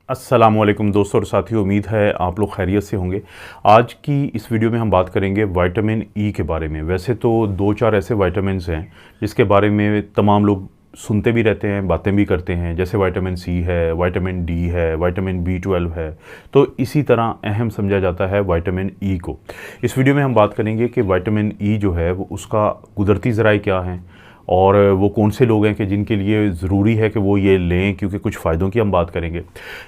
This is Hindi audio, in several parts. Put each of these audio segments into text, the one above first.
अस्सलामुअलैकुम दोस्तों और साथियों, उम्मीद है आप लोग खैरियत से होंगे। आज की इस वीडियो में हम बात करेंगे विटामिन ई के बारे में। वैसे तो दो चार ऐसे विटामिन्स हैं जिसके बारे में तमाम लोग सुनते भी रहते हैं, बातें भी करते हैं, जैसे विटामिन सी है, विटामिन डी है, विटामिन बी 12 है। तो इसी तरह अहम समझा जाता है विटामिन ई को। इस वीडियो में हम बात करेंगे कि विटामिन ई जो है वो उसका कुदरती ज़राए क्या हैं और वो कौन से लोग हैं कि जिनके लिए ज़रूरी है कि वो ये लें, क्योंकि कुछ फ़ायदों की हम बात करेंगे।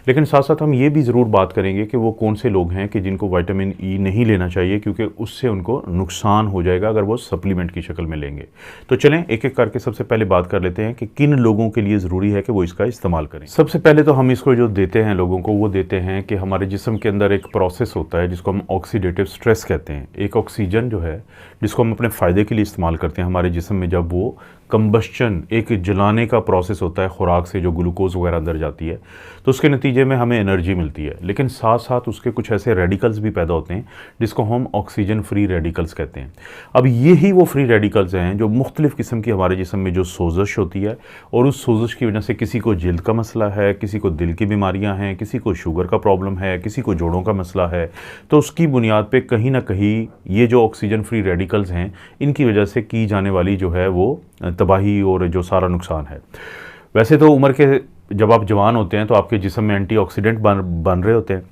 लेकिन साथ साथ हम ये भी ज़रूर बात करेंगे कि वो कौन से लोग हैं कि जिनको विटामिन ई नहीं लेना चाहिए, क्योंकि उससे उनको नुकसान हो जाएगा अगर वो सप्लीमेंट की शक्ल में लेंगे। तो चलें एक एक करके सबसे पहले बात कर लेते हैं कि किन लोगों के लिए ज़रूरी है कि वो इसका इस्तेमाल करें। सबसे पहले तो हम इसको जो देते हैं लोगों को, वो देते हैं कि हमारे जिस्म के अंदर एक प्रोसेस होता है जिसको हम ऑक्सीडेटिव स्ट्रेस कहते हैं। एक ऑक्सीजन जो है जिसको हम अपने फ़ायदे के लिए इस्तेमाल करते हैं हमारे जिस्म में, जब वो कंबस्चन, एक जलाने का प्रोसेस होता है खुराक से, जो ग्लूकोज वगैरह अंदर जाती है, तो उसके नतीजे में हमें एनर्जी मिलती है। लेकिन साथ साथ उसके कुछ ऐसे रेडिकल्स भी पैदा होते हैं जिसको हम ऑक्सीजन फ्री रेडिकल्स कहते हैं। अब यही वो फ्री रेडिकल्स हैं जो मुख्तलिफ़ किस्म की हमारे जिस्म में जो सोजिश होती है, और उस सोजिश की वजह से किसी को जल्द का मसला है, किसी को दिल की बीमारियाँ हैं, किसी को शुगर का प्रॉब्लम है, किसी को जोड़ों का मसला है, तो उसकी बुनियाद पर कहीं ना कहीं ये जो ऑक्सीजन फ्री रेडिकल्स हैं इनकी वजह से की जाने वाली जो है वो तबाही और जो सारा नुकसान है। वैसे तो उम्र के जब आप जवान होते हैं तो आपके जिस्म में एंटीऑक्सीडेंट बन रहे होते हैं,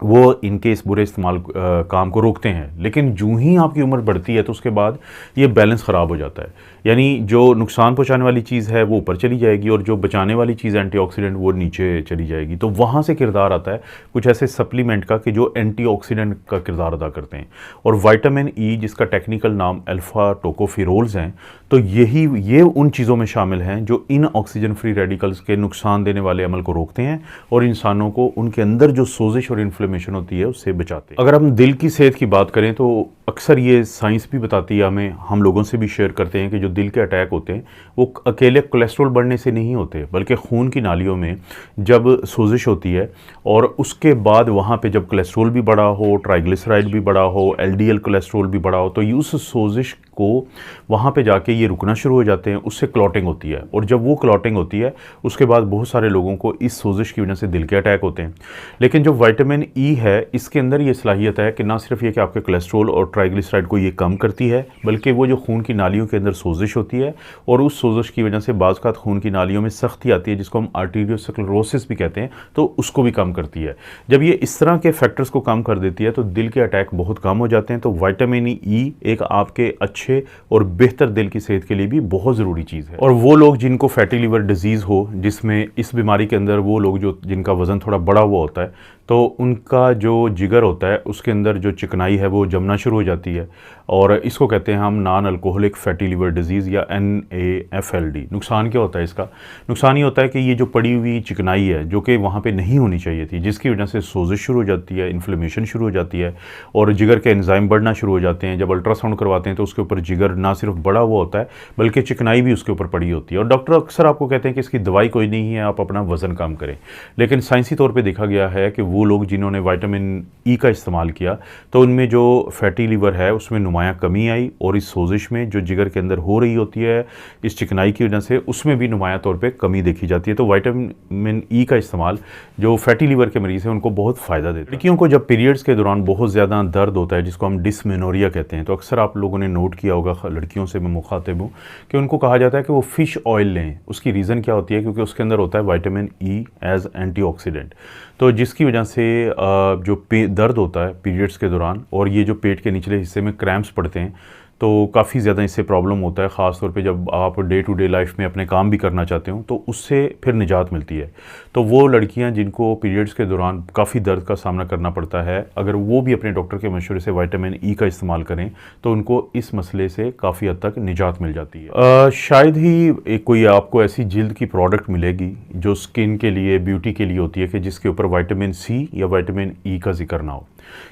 वो इनके इस बुरे इस्तेमाल काम को रोकते हैं। लेकिन जूँ ही आपकी उम्र बढ़ती है तो उसके बाद ये बैलेंस ख़राब हो जाता है, यानी जो नुकसान पहुंचाने वाली चीज़ है वो ऊपर चली जाएगी और जो बचाने वाली चीज़ एंटीऑक्सीडेंट वो नीचे चली जाएगी। तो वहाँ से किरदार आता है कुछ ऐसे सप्लीमेंट का कि जो एंटीऑक्सीडेंट का किरदार अदा करते हैं। और विटामिन ई, जिसका टेक्निकल नाम अल्फ़ा टोकोफेरोल्स हैं, तो ये उन चीज़ों में शामिल हैं जो इन ऑक्सीजन फ्री रेडिकल्स के नुकसान देने वाले अमल को रोकते हैं और इंसानों को उनके अंदर जो सोजिश और इन्फ्लेमेशन होती है उससे बचाते हैं। अगर हम दिल की सेहत की बात करें तो अक्सर ये साइंस भी बताती है हमें, हम लोगों से भी शेयर करते हैं कि जो दिल के अटैक होते हैं वो अकेले कोलेस्ट्रॉल बढ़ने से नहीं होते, बल्कि खून की नालियों में जब सोजिश होती है और उसके बाद वहाँ पे जब कोलेस्ट्रॉल भी बढ़ा हो, ट्राइग्लिसराइड भी बढ़ा हो, एलडीएल कोलेस्ट्रॉल भी बढ़ा हो, तो उस सोजिश को वहाँ पे जाके ये रुकना शुरू हो जाते हैं, उससे क्लॉटिंग होती है। और जब वो क्लॉटिंग होती है उसके बाद बहुत सारे लोगों को इस सोजिश की वजह से दिल के अटैक होते हैं। लेकिन जो विटामिन ई है इसके अंदर ये सलाहियत है कि ना सिर्फ ये कि आपके कोलेस्ट्रॉल और ट्राइग्लिसराइड को ये कम करती है, बल्कि वो जो खून की नालियों के अंदर सोजिश होती है और उस सोजिश की वजह से बाज़ खून की नालियों में सख्ती आती है, जिसको हम आर्टीरियोस्क्लेरोसिस भी कहते हैं, तो उसको भी कम करती है। जब ये इस तरह के फैक्टर्स को कम कर देती है तो दिल के अटैक बहुत कम हो जाते हैं। तो विटामिन ई एक आपके अच्छे और बेहतर दिल की सेहत के लिए भी बहुत ज़रूरी चीज़ है। और वो लोग जिनको फैटी लिवर डिजीज़ हो, जिसमें इस बीमारी के अंदर वो लोग जो जिनका वज़न थोड़ा बड़ा हुआ होता है, तो उनका जो जिगर होता है उसके अंदर जो चिकनाई है वो जमना शुरू हो जाती है, और इसको कहते हैं हम non alcoholic fatty liver disease या NAFLD। नुकसान क्या होता है इसका? नुकसान ये होता है कि ये जो पड़ी हुई चिकनाई है जो कि वहाँ पे नहीं होनी चाहिए थी, जिसकी वजह से सोजिश शुरू हो जाती है, इन्फ्लेमेशन शुरू हो जाती है और जिगर के एंजाइम बढ़ना शुरू हो जाते हैं। जब अल्ट्रासाउंड करवाते हैं तो उसके ऊपर जिगर ना सिर्फ बड़ा हुआ होता है बल्कि चिकनाई भी उसके ऊपर पड़ी होती है। और डॉक्टर अक्सर आपको कहते हैं कि इसकी दवाई कोई नहीं है, आप अपना वज़न कम करें। लेकिन साइंसी तौर पर देखा गया है कि वो लोग जिन्होंने विटामिन ई का इस्तेमाल किया तो उनमें जो फैटी लिवर है उसमें नुमायाँ कमी आई, और इस सोजिश में जो जिगर के अंदर हो रही होती है इस चिकनाई की वजह से उसमें भी नुमायाँ तौर पे कमी देखी जाती है। तो विटामिन ई का इस्तेमाल जो फैटी लिवर के मरीज़ हैं उनको बहुत फ़ायदा देता है। लड़कियों को जब पीरियड्स के दौरान बहुत ज़्यादा दर्द होता है जिसको हम डिस्मेनोरिया कहते हैं, तो अक्सर आप लोगों ने नोट किया होगा, लड़कियों से मैं मुखातिब हूँ, कि उनको कहा जाता है कि वो फ़िश ऑयल लें। उसकी रीज़न क्या होती है? क्योंकि उसके अंदर होता है विटामिन ई एज एंटीऑक्सीडेंट, तो जिसकी वजह से जो दर्द होता है पीरियड्स के दौरान और ये जो पेट के निचले हिस्से में क्रैम्प्स पड़ते हैं, तो काफ़ी ज़्यादा इससे प्रॉब्लम होता है, ख़ास तौर पे जब आप डे टू डे लाइफ में अपने काम भी करना चाहते हो तो उससे फिर निजात मिलती है। तो वो लड़कियां जिनको पीरियड्स के दौरान काफ़ी दर्द का सामना करना पड़ता है, अगर वो भी अपने डॉक्टर के मशवरे से विटामिन ई का इस्तेमाल करें तो उनको इस मसले से काफ़ी हद तक निजात मिल जाती है। शायद ही कोई आपको ऐसी जिल्द की प्रोडक्ट मिलेगी जो स्किन के लिए, ब्यूटी के लिए होती है कि जिसके ऊपर विटामिन सी या विटामिन ई का जिक्र ना हो,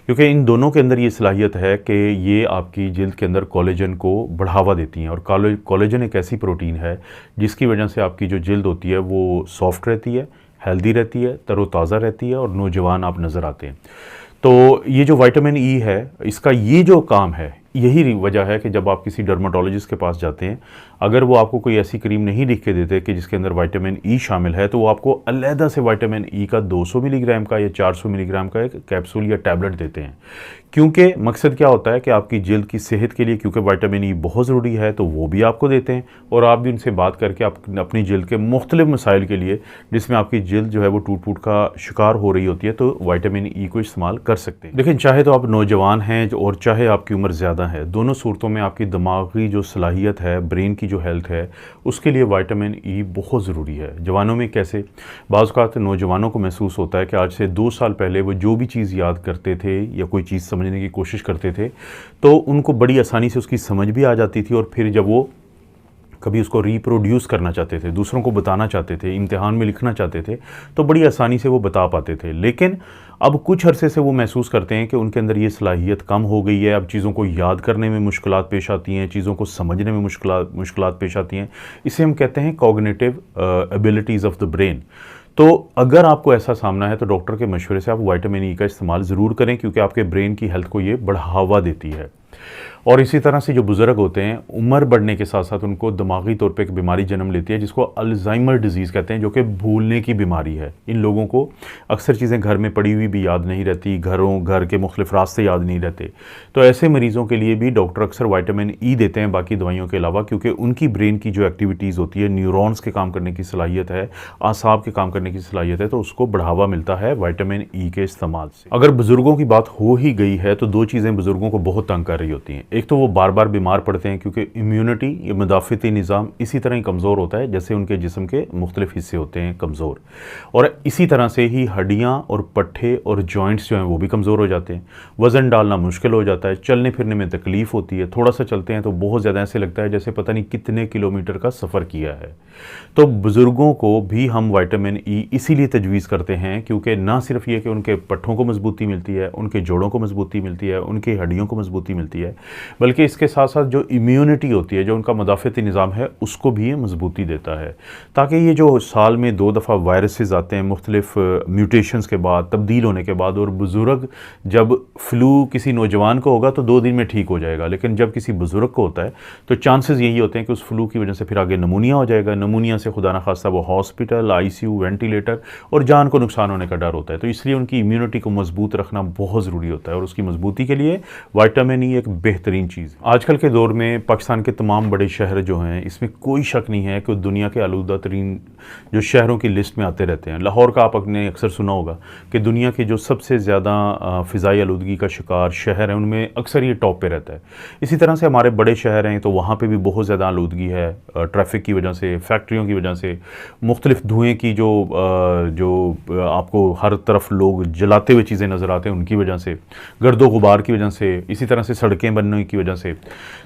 क्योंकि इन दोनों के अंदर ये सलाहियत है कि ये आपकी जिल्द के अंदर कोलेजन को बढ़ावा देती हैं। और कोलेजन एक ऐसी प्रोटीन है जिसकी वजह से आपकी जो जिल्द होती है वो सॉफ्ट रहती है, हेल्दी रहती है, तरोताज़ा रहती है और नौजवान आप नज़र आते हैं। तो ये जो विटामिन ई है इसका ये जो काम है यही वजह है कि जब आप किसी डर्माटोलॉजिस्ट के पास जाते हैं, अगर वो आपको कोई ऐसी क्रीम नहीं लिख के देते कि जिसके अंदर विटामिन ई शामिल है, तो वो आपको अलहदा से विटामिन ई का 200 मिलीग्राम का या 400 मिलीग्राम का एक कैप्सूल या टैबलेट देते हैं। क्योंकि मकसद क्या होता है कि आपकी जिल्द की सेहत के लिए, क्योंकि विटामिन ई बहुत ज़रूरी है, तो वो भी आपको देते हैं और आप भी उनसे बात करके आप अपनी जिल्द के मुख्तलिफ मसाइल के लिए, जिसमें आपकी जिल्द जो है वो टूट फूट का शिकार हो रही होती है, तो विटामिन ई को इस्तेमाल कर सकते हैं। लेकिन चाहे तो आप नौजवान हैं और चाहे आपकी उम्र ज़्यादा है, दोनों सूरतों में आपकी दिमागी जो सलाहियत है, ब्रेन की जो हेल्थ है, उसके लिए विटामिन ई बहुत ज़रूरी है। जवानों में कैसे, बाज़ औक़ात नौजवानों को महसूस होता है कि आज से 2 साल पहले वो जो भी चीज़ याद करते थे या कोई चीज़ समझने की कोशिश करते थे, तो उनको बड़ी आसानी से उसकी समझ भी आ जाती थी, और फिर जब वो कभी उसको रिप्रोड्यूस करना चाहते थे, दूसरों को बताना चाहते थे, इम्तिहान में लिखना चाहते थे, तो बड़ी आसानी से वो बता पाते थे। लेकिन अब कुछ अरसे से वो महसूस करते हैं कि उनके अंदर ये सलाहियत कम हो गई है। अब चीज़ों को याद करने में मुश्किलात पेश आती हैं, चीज़ों को समझने में मुश्किलात पेश आती हैं। इसे हम कहते हैं cognitive abilities of the brain. तो अगर आपको ऐसा सामना है तो डॉक्टर के मशवरे से आप विटामिन ई का इस्तेमाल ज़रूर करें, क्योंकि आपके ब्रेन की हेल्थ को ये बढ़ावा देती है। और इसी तरह से जो बुज़ुर्ग होते हैं, उम्र बढ़ने के साथ साथ उनको दिमागी तौर पे एक बीमारी जन्म लेती है जिसको अल्जाइमर डिजीज़ कहते हैं, जो कि भूलने की बीमारी है। इन लोगों को अक्सर चीज़ें घर में पड़ी हुई भी याद नहीं रहती, घर के मुख्तलिफ रास्ते याद नहीं रहते। तो ऐसे मरीज़ों के लिए भी डॉक्टर अक्सर विटामिन ई देते हैं बाकी दवाइयों के अलावा, क्योंकि उनकी ब्रेन की जो एक्टिविटीज़ होती है, न्यूरॉन्स के काम करने की सलाहियत है, आसाब के काम करने की सलाहियत है, तो उसको बढ़ावा मिलता है विटामिन ई के इस्तेमाल से। अगर बुज़ुर्गों की बात हो ही गई है तो 2 चीज़ें बुज़ुर्गों को बहुत तंग कर रही होती हैं। एक तो वो बार बार बीमार पड़ते हैं, क्योंकि इम्यूनिटी या मुदाफ़ती निज़ाम इसी तरह ही कमज़ोर होता है जैसे उनके जिस्म के मुख्तलिफ हिस्से होते हैं कमज़ोर, और इसी तरह से ही हड्डियाँ और पट्ठे और जॉइंट्स जो हैं वो भी कमज़ोर हो जाते हैं। वज़न डालना मुश्किल हो जाता है, चलने फिरने में तकलीफ़ होती है, थोड़ा सा चलते हैं तो बहुत ज़्यादा ऐसे लगता है जैसे पता नहीं कितने किलोमीटर का सफ़र किया है। तो बुज़ुर्गों को भी हम विटामिन ई इसीलिए तजवीज़ करते हैं, क्योंकि ना सिर्फ ये कि उनके पट्ठों को मजबूती मिलती है, उनके जोड़ों को मजबूती मिलती है, उनकी हड्डियों को मजबूती मिलती है, बल्कि इसके साथ साथ जो इम्यूनिटी होती है, जो उनका मुदाफ़ती निज़ाम है, उसको भी ये मजबूती देता है। ताकि ये जो साल में 2 दफ़ा वायरसेस आते हैं मुख्तलिफ म्यूटेशंस के बाद, तब्दील होने के बाद, और बुज़ुर्ग जब फ्लू किसी नौजवान को होगा तो 2 दिन में ठीक हो जाएगा, लेकिन जब किसी बुज़ुर्ग को होता है तो चांसेस यही होते हैं कि उस फ्लू की वजह से फिर आगे नमूनिया हो जाएगा। नमूनिया से खुदा न खास्ता वो हॉस्पिटल, आईसीयू, वेंटिलेटर और जान को नुकसान होने का डर होता है। तो इसलिए उनकी इम्यूनिटी को मजबूत रखना बहुत ज़रूरी होता है, और उसकी मजबूती के लिए विटामिन ई एक बेहतरीन चीज़। आजकल के दौर में पाकिस्तान के तमाम बड़े शहर जो हैं, इसमें कोई शक नहीं है कि दुनिया के आलूदा तरीन जो शहरों की लिस्ट में आते रहते हैं। लाहौर का आपने अक्सर सुना होगा कि दुनिया के जो सबसे ज़्यादा फ़िज़ाई आलूदगी का शिकार शहर हैं, उनमें अक्सर ये टॉप पे रहता है। इसी तरह से हमारे बड़े शहर हैं तो वहाँ पे भी बहुत ज़्यादा आलूदगी है, ट्रैफिक की वजह से, फैक्ट्रियों की वजह से, मुख्तलिफ धुएँ की जो आपको हर तरफ लोग जलाते हुए चीज़ें नज़र आते हैं उनकी वजह से, गर्दो गुबार की वजह से, इसी तरह से सड़कें बनने की वजह से।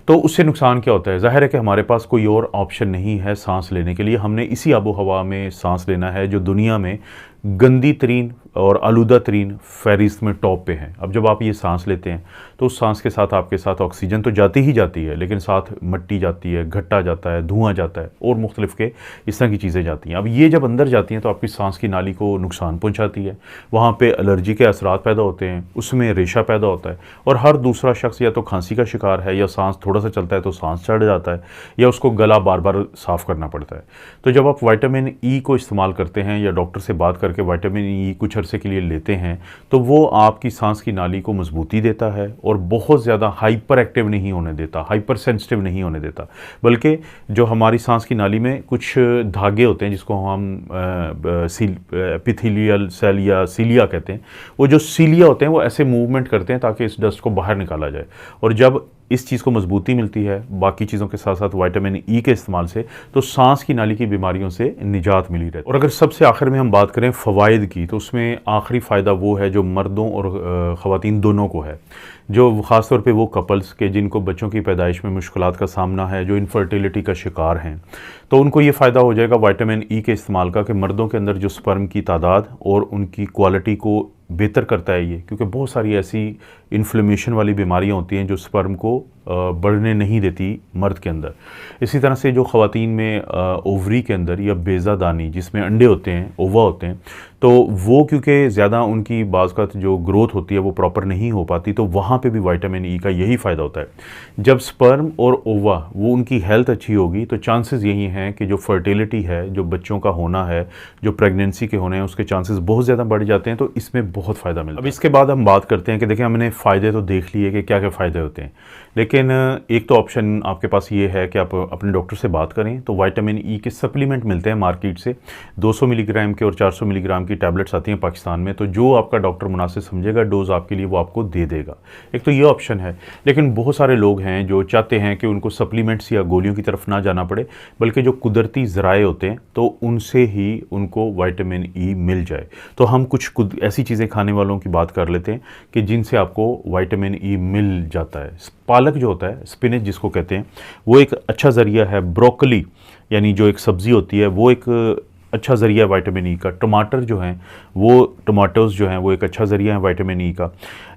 तो उससे नुकसान क्या होता है? ज़ाहिर है कि हमारे पास कोई और ऑप्शन नहीं है सांस लेने के लिए, हमने इसी आबो हवा में सांस लेना है जो दुनिया में गंदी तरीन और आलूदा तरीन फहरिस्त में टॉप पे हैं। अब जब आप ये सांस लेते हैं तो उस सांस के साथ आपके साथ ऑक्सीजन तो जाती ही जाती है, लेकिन साथ मिट्टी जाती है, घट्टा जाता है, धुआं जाता है और मुख्तलिफ के इस तरह की चीज़ें जाती हैं। अब ये जब अंदर जाती हैं तो आपकी सांस की नाली को नुकसान पहुंचाती है, वहाँ पे एलर्जी के असरात पैदा होते हैं, उसमें रेशा पैदा होता है, और हर दूसरा शख्स या तो खांसी का शिकार है, या सांस थोड़ा सा चलता है तो सांस चढ़ जाता है, या उसको गला बार बार साफ़ करना पड़ता है। तो जब आप विटामिन ई को इस्तेमाल करते हैं या डॉक्टर से बात करके विटामिन ई कुछ अरसे के लिए लेते हैं, तो वो आपकी सांस की नाली को मजबूती देता है और बहुत ज़्यादा हाइपर एक्टिव नहीं होने देता, हाइपर सेंसिटिव नहीं होने देता, बल्कि जो हमारी सांस की नाली में कुछ धागे होते हैं जिसको हम एपिथेलियल सेल या सीलिया कहते हैं, वो जो सीलिया होते हैं वो ऐसे मूवमेंट करते हैं ताकि इस डस्ट को बाहर निकाला जाए। और जब इस चीज़ को मजबूती मिलती है बाकी चीज़ों के साथ साथ विटामिन ई के इस्तेमाल से, तो सांस की नाली की बीमारियों से निजात मिली रहती है। और अगर सबसे आखिर में हम बात करें फ़वाइद की, तो उसमें आखिरी फ़ायदा वो है जो मर्दों और ख़वातीन दोनों को है, जो ख़ास तौर पे वो कपल्स के जिनको बच्चों की पैदाइश में मुश्किलात का सामना है, जो इनफर्टिलिटी का शिकार हैं, तो उनको ये फ़ायदा हो जाएगा विटामिन ई के इस्तेमाल का कि मर्दों के अंदर जो स्पर्म की तादाद और उनकी क्वालिटी को बेहतर करता है ये, क्योंकि बहुत सारी ऐसी इन्फ्लेमेशन वाली बीमारियां होती हैं जो स्पर्म को बढ़ने नहीं देती मर्द के अंदर। इसी तरह से जो ख़वातीन में ओवरी के अंदर या बेज़ादानी जिसमें अंडे होते हैं, ओवा होते हैं, तो वो क्योंकि ज़्यादा उनकी बाज़ का जो ग्रोथ होती है वो प्रॉपर नहीं हो पाती, तो वहाँ पे भी विटामिन ई का यही फ़ायदा होता है। जब स्पर्म और ओवा वो उनकी हेल्थ अच्छी होगी तो चांसेस यही हैं कि जो फर्टिलिटी है, जो बच्चों का होना है, जो प्रेगनेंसी के होने हैं, उसके चांसेस बहुत ज़्यादा बढ़ जाते हैं। तो इसमें बहुत फ़ायदा मिलता है। अब इसके बाद हम बात करते हैं कि देखिए हमने फ़ायदे तो देख लिए कि क्या क्या फ़ायदे होते हैं, लेकिन एक तो ऑप्शन आपके पास ये है कि आप अपने डॉक्टर से बात करें। तो विटामिन ई के सप्लीमेंट मिलते हैं मार्केट से, 200 मिलीग्राम के और 400 मिलीग्राम की टैबलेट्स आती हैं पाकिस्तान में। तो जो आपका डॉक्टर मुनासिब समझेगा डोज आपके लिए, वो आपको दे देगा। एक तो ये ऑप्शन है। लेकिन बहुत सारे लोग हैं जो चाहते हैं कि उनको सप्लीमेंट्स या गोलियों की तरफ ना जाना पड़े, बल्कि जो कुदरती ज़राए होते हैं तो उनसे ही उनको विटामिन ई मिल जाए। तो हम कुछ ऐसी चीज़ें खाने वालों की बात कर लेते हैं कि जिनसे आपको विटामिन ई मिल जाता है। पालक जो होता है, स्पिनच जिसको कहते हैं, वो एक अच्छा ज़रिया है। ब्रोकली यानी जो एक सब्ज़ी होती है वो एक अच्छा ज़रिया है विटामिन ई का। टमाटर जो हैं वो, टमाटोज़ जो हैं वो एक अच्छा ज़रिया है विटामिन ई का।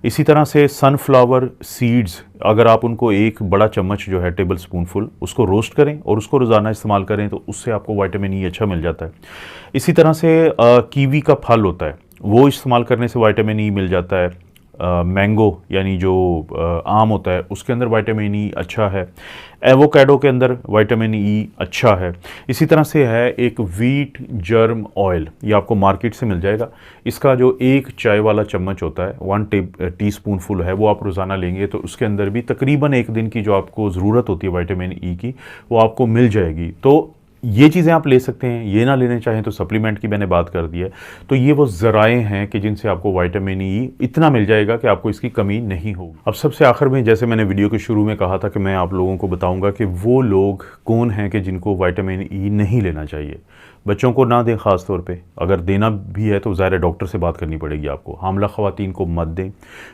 इसी तरह से सनफ्लावर सीड्स, अगर आप उनको एक बड़ा चम्मच जो है टेबल स्पूनफुल उसको रोस्ट करें और उसको रोज़ाना इस्तेमाल करें तो उससे आपको विटामिन ई अच्छा मिल जाता है। इसी तरह से कीवी का फल होता है, वो इस्तेमाल करने से विटामिन ई मिल जाता है। मैंगो यानी जो आम होता है उसके अंदर विटामिन ई अच्छा है। एवोकाडो के अंदर विटामिन ई अच्छा है। इसी तरह से है एक व्हीट जर्म ऑयल, ये आपको मार्केट से मिल जाएगा। इसका जो एक चाय वाला चम्मच होता है, 1 टीस्पूनफुल है, वो आप रोज़ाना लेंगे तो उसके अंदर भी तकरीबन एक दिन की जो आपको ज़रूरत होती है विटामिन ई की, वो आपको मिल जाएगी। तो ये चीज़ें आप ले सकते हैं। ये ना लेने चाहें तो सप्लीमेंट की मैंने बात कर दी है। तो ये वो ज़राए हैं कि जिनसे आपको विटामिन ई इतना मिल जाएगा कि आपको इसकी कमी नहीं होगी। अब सबसे आखिर में, जैसे मैंने वीडियो के शुरू में कहा था कि मैं आप लोगों को बताऊंगा कि वो लोग कौन हैं कि जिनको विटामिन ई नहीं लेना चाहिए। बच्चों को ना दें, ख़ास तौर पे अगर देना भी है तो ज़ाहिर डॉक्टर से बात करनी पड़ेगी आपको। हामला ख़वातीन को मत दें।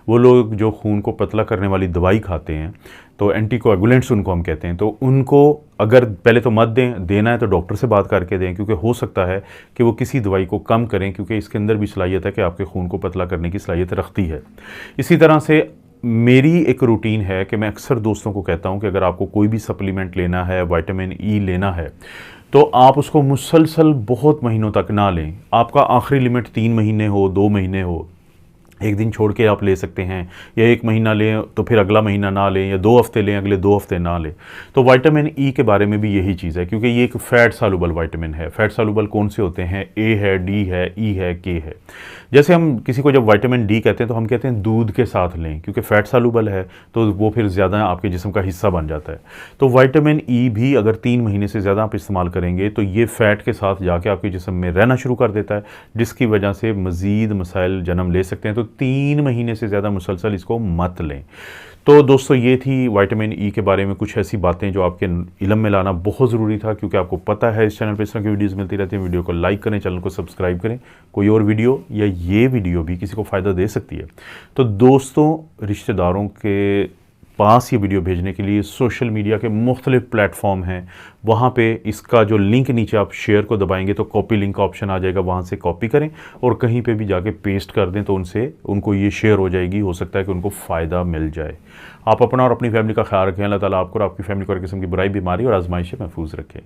वो लोग जो खून को पतला करने वाली दवाई खाते हैं, तो एंटीकोएगुलेंट्स उनको हम कहते हैं, तो उनको अगर पहले तो मत दें। देना है तो डॉक्टर से बात करके दें, क्योंकि हो सकता है कि वो किसी दवाई को कम करें, क्योंकि इसके अंदर भी सलाहियत है कि आपके खून को पतला करने की सलाहियत रखती है। इसी तरह से मेरी एक रूटीन है कि मैं अक्सर दोस्तों को कहता हूं कि अगर आपको कोई भी सप्लीमेंट लेना है, विटामिन ई लेना है, तो आप उसको मुसलसल बहुत महीनों तक ना लें। आपका आखिरी लिमिट 3 महीने हो, 2 महीने हो, एक दिन छोड़ के आप ले सकते हैं, या 1 महीना लें तो फिर अगला महीना ना लें, या 2 हफ्ते लें, अगले 2 हफ्ते ना लें। तो विटामिन ई के बारे में भी यही चीज़ है, क्योंकि ये एक फ़ैट सालुबल विटामिन है। फ़ैट सालुबल कौन से होते हैं? ए है, डी है, ई है, के है। जैसे हम किसी को जब विटामिन डी कहते हैं तो हम कहते हैं दूध के साथ लें, क्योंकि फ़ैट सालुबल है तो वो फिर ज़्यादा आपके जिस्म का हिस्सा बन जाता है। तो विटामिन ई भी अगर 3 महीने से ज़्यादा आप इस्तेमाल करेंगे तो ये फ़ैट के साथ जाके आपके जिस्म में रहना शुरू कर देता है, जिसकी वजह से मज़ीद मसाइल जन्म ले सकते हैं। तो 3 महीने से ज़्यादा मुसलसल इसको मत लें। तो दोस्तों, ये थी विटामिन ई के बारे में कुछ ऐसी बातें जो आपके इल्म में लाना बहुत ज़रूरी था, क्योंकि आपको पता है इस चैनल पर इस तरह की वीडियोज़ मिलती रहती हैं। वीडियो को लाइक करें, चैनल को सब्सक्राइब करें। कोई और वीडियो या ये वीडियो भी किसी को फ़ायदा दे सकती है तो दोस्तों, रिश्तेदारों के पास ये वीडियो भेजने के लिए सोशल मीडिया के मुख्तलिफ प्लेटफॉर्म हैं, वहाँ पे इसका जो लिंक नीचे आप शेयर को दबाएंगे तो कॉपी लिंक का ऑप्शन आ जाएगा, वहाँ से कॉपी करें और कहीं पे भी जाके पेस्ट कर दें तो उनको ये शेयर हो जाएगी। हो सकता है कि उनको फ़ायदा मिल जाए। आप अपना और अपनी फैमिली का ख्याल रखें। अल्लाह ताला आपको और आपकी फैमिली को हर किस्म की बुराई, बीमारी और आजमाइश से महफूज रखें।